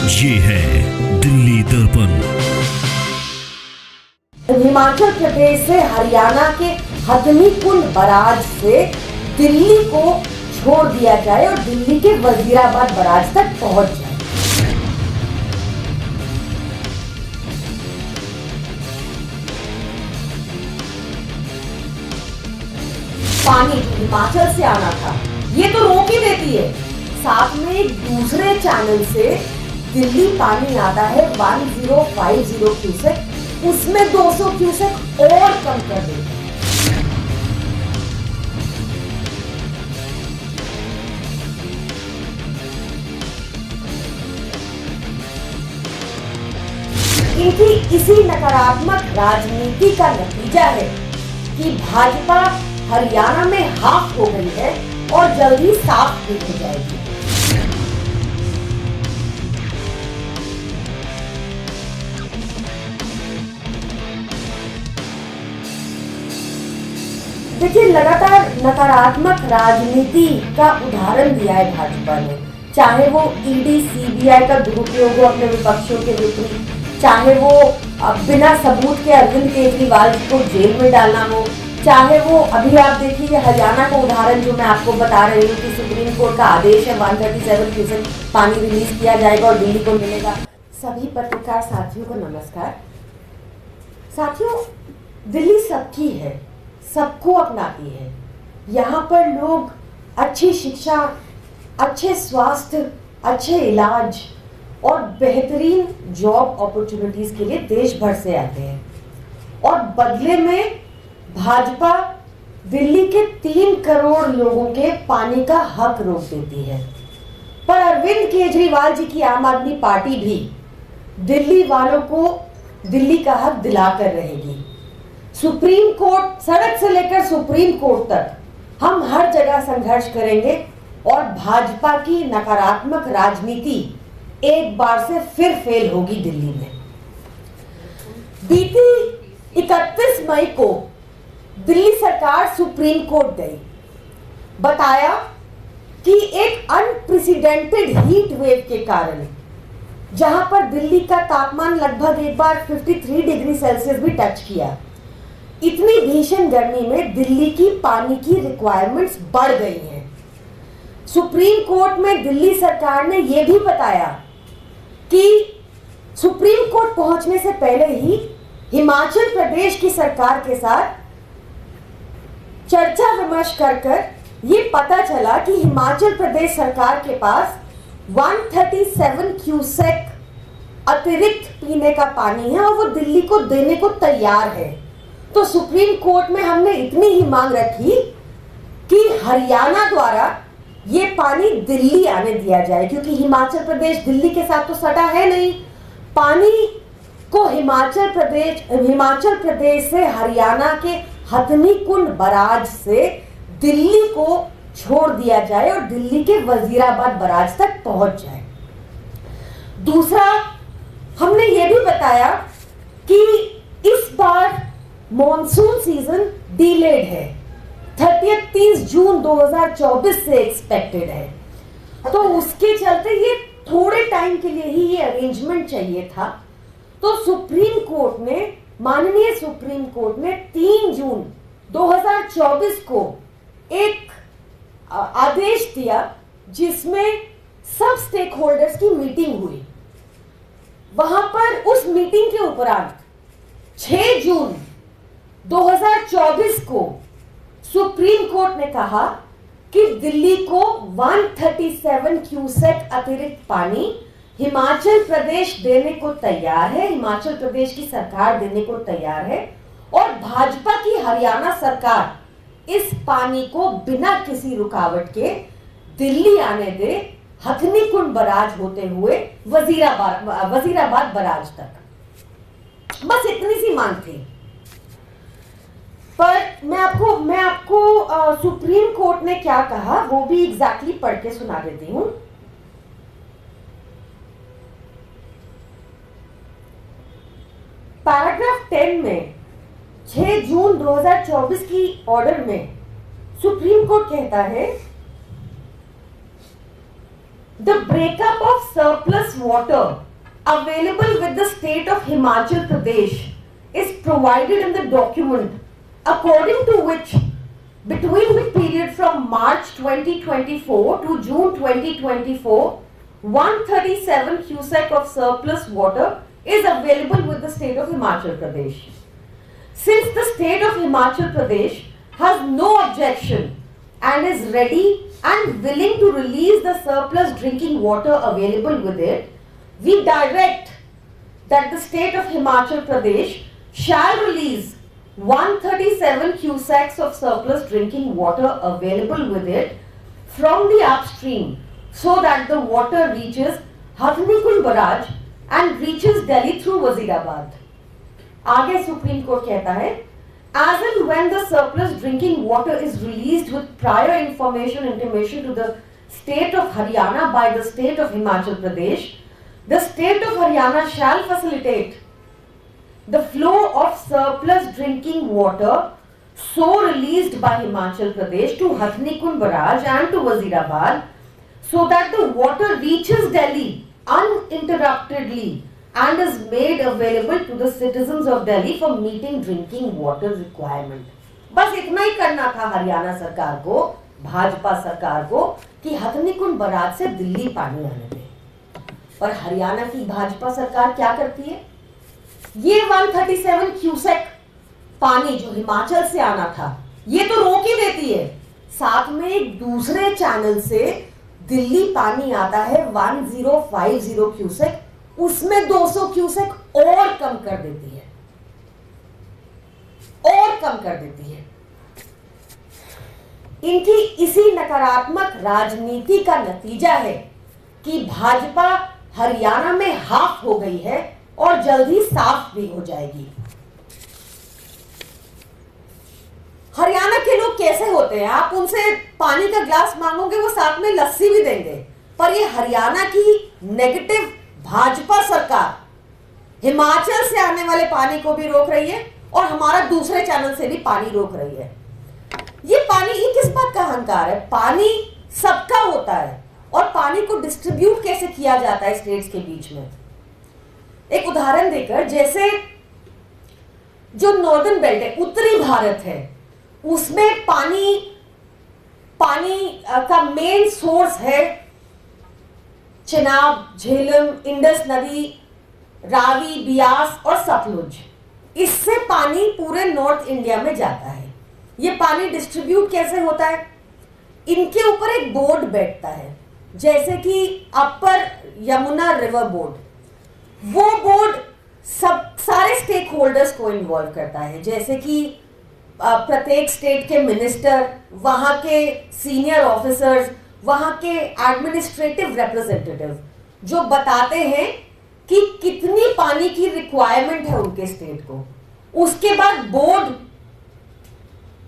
ये है दिल्ली दर्पण। हिमाचल प्रदेश से हरियाणा के हथनी कुंड बराज से दिल्ली को छोड़ दिया जाए और दिल्ली के वजीराबाद बराज तक पहुंच जाए। पानी हिमाचल से आना था, ये तो रोक ही देती है। साथ में एक दूसरे चैनल से दिल्ली पानी आता है 1050 क्यूसेक, उसमें 200 क्यूसेक और कम कर देते हैं। इनकी इसी नकारात्मक राजनीति का नतीजा है कि भाजपा हरियाणा में हाफ हो गई है और जल्दी साफ भी हो जाएगी। देखिए, लगातार नकारात्मक राजनीति का उदाहरण दिया है भाजपा ने, चाहे वो ईडी सीबीआई का दुरुपयोग हो अपने विपक्षों के विपरीत, चाहे वो बिना सबूत के अरविंद केजरीवाल को जेल में डालना हो, चाहे वो अभी आप देखिए हरियाणा का उदाहरण जो मैं आपको बता रही हूँ कि सुप्रीम कोर्ट का आदेश है 137 क्यूसेक पानी रिलीज किया जाएगा और दिल्ली को मिलेगा। सभी पत्रकार साथियों को नमस्कार। साथियों, दिल्ली सबकी है, सबको अपनाती है। यहाँ पर लोग अच्छी शिक्षा, अच्छे स्वास्थ्य, अच्छे इलाज और बेहतरीन जॉब अपॉर्चुनिटीज के लिए देश भर से आते हैं और बदले में भाजपा दिल्ली के 3 करोड़ लोगों के पानी का हक रोक देती है। पर अरविंद केजरीवाल जी की आम आदमी पार्टी भी दिल्ली वालों को दिल्ली का हक दिलाकर रहेगी। सुप्रीम कोर्ट, सड़क से लेकर सुप्रीम कोर्ट तक हम हर जगह संघर्ष करेंगे और भाजपा की नकारात्मक राजनीति एक बार से फिर फेल होगी दिल्ली में। बीती 31 मई को दिल्ली सरकार सुप्रीम कोर्ट गई, बताया कि एक अनप्रेसिडेंटेड हीट वेव के कारण जहां पर दिल्ली का तापमान लगभग एक बार 53 डिग्री सेल्सियस भी टच किया, इतनी भीषण गर्मी में दिल्ली की पानी की रिक्वायरमेंट्स बढ़ गई हैं। सुप्रीम कोर्ट में दिल्ली सरकार ने यह भी बताया कि सुप्रीम कोर्ट पहुंचने से पहले ही हिमाचल प्रदेश की सरकार के साथ चर्चा विमर्श कर ये पता चला कि हिमाचल प्रदेश सरकार के पास 137 क्यूसेक अतिरिक्त पीने का पानी है और वो दिल्ली को देने को तैयार है। तो सुप्रीम कोर्ट में हमने इतनी ही मांग रखी कि हरियाणा द्वारा ये पानी दिल्ली आने दिया जाए, क्योंकि हिमाचल प्रदेश दिल्ली के साथ तो सटा है नहीं। पानी को हिमाचल प्रदेश से हरियाणा के हथनी कुंड बराज से दिल्ली को छोड़ दिया जाए और दिल्ली के वजीराबाद बराज तक पहुंच जाए। दूसरा, हमने ये भी बताया कि इस बार मॉनसून सीजन डिलेड है, 30 जून 2024 से एक्सपेक्टेड है, तो उसके चलते ये थोड़े टाइम के लिए ही ये अरेंजमेंट चाहिए था। तो माननीय सुप्रीम कोर्ट ने 3 जून 2024 को एक आदेश दिया जिसमें सब स्टेक होल्डर्स की मीटिंग हुई। वहां पर उस मीटिंग के उपरांत 6 जून 2024 को सुप्रीम कोर्ट ने कहा कि दिल्ली को 137 क्यूसेक अतिरिक्त पानी हिमाचल प्रदेश देने को तैयार है, हिमाचल प्रदेश की सरकार देने को तैयार है और भाजपा की हरियाणा सरकार इस पानी को बिना किसी रुकावट के दिल्ली आने दे, हथनी कुंड बराज होते हुए वजीराबाद बराज तक। बस इतनी सी मांग थी। पर मैं आपको सुप्रीम कोर्ट ने क्या कहा वो भी एग्जैक्टली पढ़ के सुना देती हूं। पैराग्राफ 10 में 6 जून 2024 की ऑर्डर में सुप्रीम कोर्ट कहता है The breakup of surplus water available with the state of Himachal Pradesh is provided in the document, according to which between the period from March 2024 to June 2024, 137 cusack of surplus water is available with the state of Himachal Pradesh. Since the state of Himachal Pradesh has no objection and is ready and willing to release the surplus drinking water available with it, we direct that the state of Himachal Pradesh shall release 137 cusacks of surplus drinking water available with it from the upstream, so that the water reaches Hathnikund barrage and reaches Delhi through Wazirabad. आगे supreme court कहता है, as and when the surplus drinking water is released with prior intimation to the state of Haryana by the state of Himachal Pradesh, the state of Haryana shall facilitate the flow of surplus drinking water so released by Himachal Pradesh to Hathnikund barrage and to Wazirabad, so that the water reaches Delhi uninterruptedly and is made available to the citizens of Delhi for meeting drinking water requirement. बस इतना ही करना था हरियाणा सरकार को, भाजपा सरकार को, कि Hathnikund barrage से दिल्ली पानी आने दे। पर हरियाणा की भाजपा सरकार क्या करती है? ये 137 क्यूसेक पानी जो हिमाचल से आना था, ये तो रोक ही देती है। साथ में एक दूसरे चैनल से दिल्ली पानी आता है 1050 क्यूसेक, उसमें 200 क्यूसेक और कम कर देती है, और कम कर देती है। इनकी इसी नकारात्मक राजनीति का नतीजा है कि भाजपा हरियाणा में हाफ हो गई है और जल्द ही साफ भी हो जाएगी। हरियाणा के लोग कैसे होते हैं? आप उनसे पानी का ग्लास मांगोगे, वो साथ में लस्सी भी देंगे। पर ये हरियाणा की नेगेटिव भाजपा सरकार हिमाचल से आने वाले पानी को भी रोक रही है और हमारा दूसरे चैनल से भी पानी रोक रही है। ये पानी, ये किस बात का अहंकार है? पानी सबका होता है और पानी को डिस्ट्रीब्यूट कैसे किया जाता है स्टेट्स के बीच में। एक उदाहरण देकर, जैसे जो नॉर्दर्न बेल्ट है, उत्तरी भारत है, उसमें पानी का मेन सोर्स है चिनाब, झेलम, इंडस नदी, रावी, बियास और सतलुज। इससे पानी पूरे नॉर्थ इंडिया में जाता है। ये पानी डिस्ट्रीब्यूट कैसे होता है? इनके ऊपर एक बोर्ड बैठता है, जैसे कि अपर यमुना रिवर बोर्ड। वो बोर्ड सारे स्टेक होल्डर्स को इन्वॉल्व करता है, जैसे कि प्रत्येक स्टेट के मिनिस्टर, वहां के सीनियर ऑफिसर्स, वहां के एडमिनिस्ट्रेटिव रिप्रेजेंटेटिव, जो बताते हैं कि कितनी पानी की रिक्वायरमेंट है उनके स्टेट को। उसके बाद बोर्ड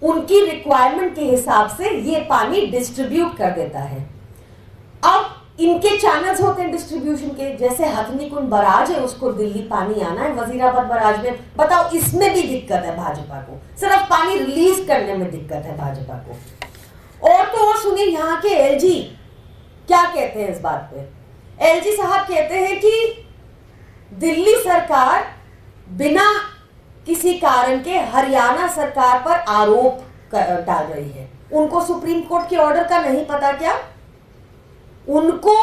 उनकी रिक्वायरमेंट के हिसाब से ये पानी डिस्ट्रीब्यूट कर देता है। अब इनके चैनल्स होते हैं डिस्ट्रीब्यूशन के, जैसे हथनीकुंड बराज है, उसको दिल्ली पानी आना है, वजीराबाद बराज में। बताओ, इसमें भी दिक्कत है भाजपा को, सिर्फ पानी रिलीज करने में दिक्कत है भाजपा को। और तो और सुनिए, यहाँ के एलजी क्या कहते हैं इस बात पे। एलजी साहब कहते हैं कि दिल्ली सरकार बिना किसी कारण के हरियाणा सरकार पर आरोप डाल रही है। उनको सुप्रीम कोर्ट के ऑर्डर का नहीं पता क्या? उनको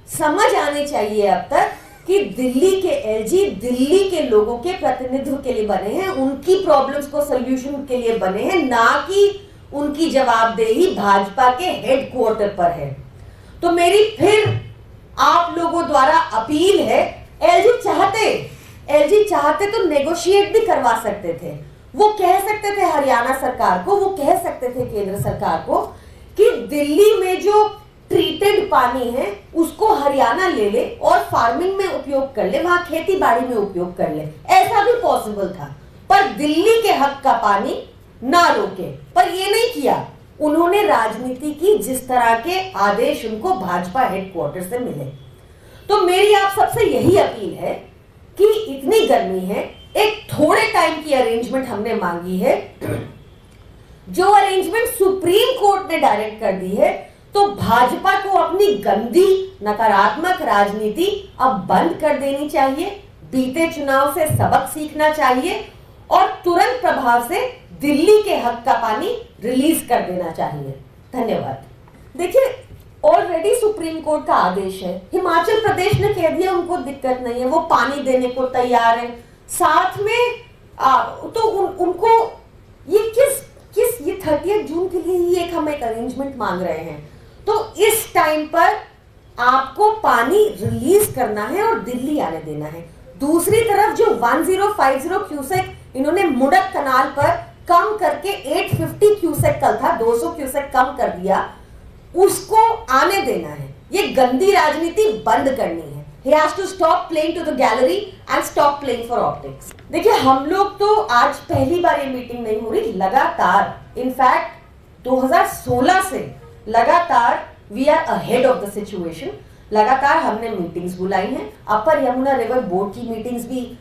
समझ आनी चाहिए अब तक कि दिल्ली के एलजी दिल्ली के लोगों के प्रतिनिधित्व के लिए बने हैं, उनकी प्रॉब्लम्स को सॉल्यूशन के लिए बने हैं, ना कि उनकी जवाबदेही भाजपा के हेडक्वार्टर पर है। तो मेरी फिर आप लोगों द्वारा अपील है, एलजी चाहते तो नेगोशिएट भी करवा सकते थे। वो कह सकते थे हरियाणा सरकार को, वो कह सकते थे केंद्र सरकार को कि दिल्ली में जो ट्रीटेड पानी है उसको हरियाणा ले ले और फार्मिंग में उपयोग कर ले, वहां खेती बाड़ी में उपयोग कर ले। ऐसा भी पॉसिबल था, पर दिल्ली के हक का पानी ना रोके। पर ये नहीं किया, उन्होंने राजनीति की जिस तरह के आदेश उनको भाजपा हेडक्वार्टर से मिले। तो मेरी आप सबसे यही अपील है कि इतनी गर्मी है, एक थोड़े टाइम की अरेंजमेंट हमने मांगी है, जो अरेंजमेंट सुप्रीम कोर्ट ने डायरेक्ट कर दी है, तो भाजपा को अपनी गंदी नकारात्मक राजनीति अब बंद कर देनी चाहिए, बीते चुनाव से सबक सीखना चाहिए और तुरंत प्रभाव से दिल्ली के हक का पानी रिलीज कर देना चाहिए। धन्यवाद। देखिए, ऑलरेडी सुप्रीम कोर्ट का आदेश है, हिमाचल प्रदेश ने कह दिया उनको दिक्कत नहीं है, वो पानी देने को तैयार है, साथ में तो उनको ये ये 30 जून के लिए ही हम एक अरेंजमेंट मांग रहे हैं। तो इस टाइम पर आपको पानी रिलीज करना है और दिल्ली आने देना है। दूसरी तरफ जो 1050 क्यूसेक इन्होंने मुडक कनाल पर कम करके 850 क्यूसेक कल था, 200 क्यूसेक कम कर दिया, उसको आने देना है। ये गंदी राजनीति बंद करनी है। He has to stop playing to the gallery and stop playing for optics. देखिए, हम लोग तो आज पहली बार ये मीटिंग नहीं हो रही, लगातार इनफैक्ट 2016 से लगातार we are ahead of the situation. लगातार हमने मीटिंग्स बुलाई हैं। अपर यमुना रिवर बोर्ड की मीटिंग्स भी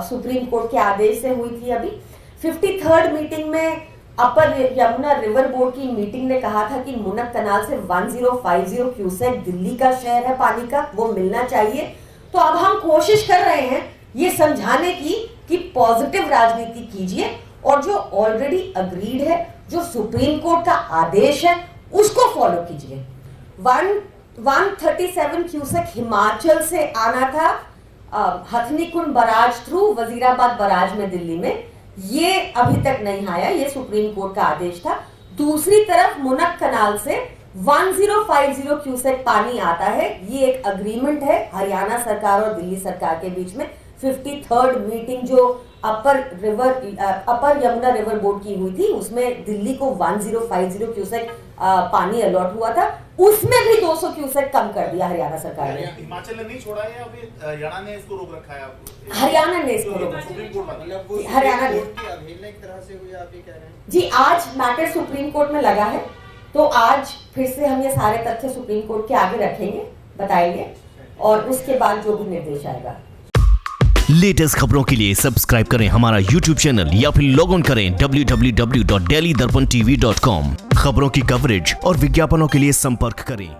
सुप्रीम कोर्ट के आदेश से हुई थी। अभी 53rd मीटिंग में अपर यमुना रिवर बोर्ड की मीटिंग ने कहा था कि मुनक कनाल से 1050 क्यूसेक दिल्ली का शेयर है पानी का, वो मिलना चाहिए। तो अब हम कोशिश कर रहे हैं ये समझाने की कि पॉजिटिव राजनीति कीजिए और जो ऑलरेडी अग्रीड है, जो सुप्रीम कोर्ट का आदेश है, उसको फॉलो कीजिए। 137 क्यूसेक हिमाचल से आना था Hathnikund barrage through Wazirabad barrage में दिल्ली में, ये अभी तक नहीं आया, ये सुप्रीम कोर्ट का आदेश था। दूसरी तरफ मुनक कनाल से 1050 क्यूसेक पानी आता है, ये एक अग्रीमेंट है हरियाणा सरकार और दिल्ली सरकार के बीच में। 53rd मीटिंग जो अपर यमुना रिवर बोर्ड की हुई थी, उसमें दिल्ली को 1050 क्यूसेक पानी अलॉट हुआ था, उसमें भी 200 क्यूसेक कम कर दिया हरियाणा सरकार ने। हिमाचल ने नहीं छोड़ा है या फिर हरियाणा ने इसको रोक रखा है? हरियाणा ने इसको रोक रखा, हरियाणा ने एक तरह से हुई, आप ये कह रहे हैं? जी, आज मैटर सुप्रीम कोर्ट में लगा है, तो आज फिर से हम ये सारे तथ्य सुप्रीम कोर्ट के आगे रखेंगे, बताएंगे और उसके बाद जो भी निर्देश आएगा। लेटेस्ट खबरों के लिए सब्सक्राइब करें हमारा YouTube चैनल या फिर लॉग ऑन करें www.delhidarpantv.com। खबरों की कवरेज और विज्ञापनों के लिए संपर्क करें।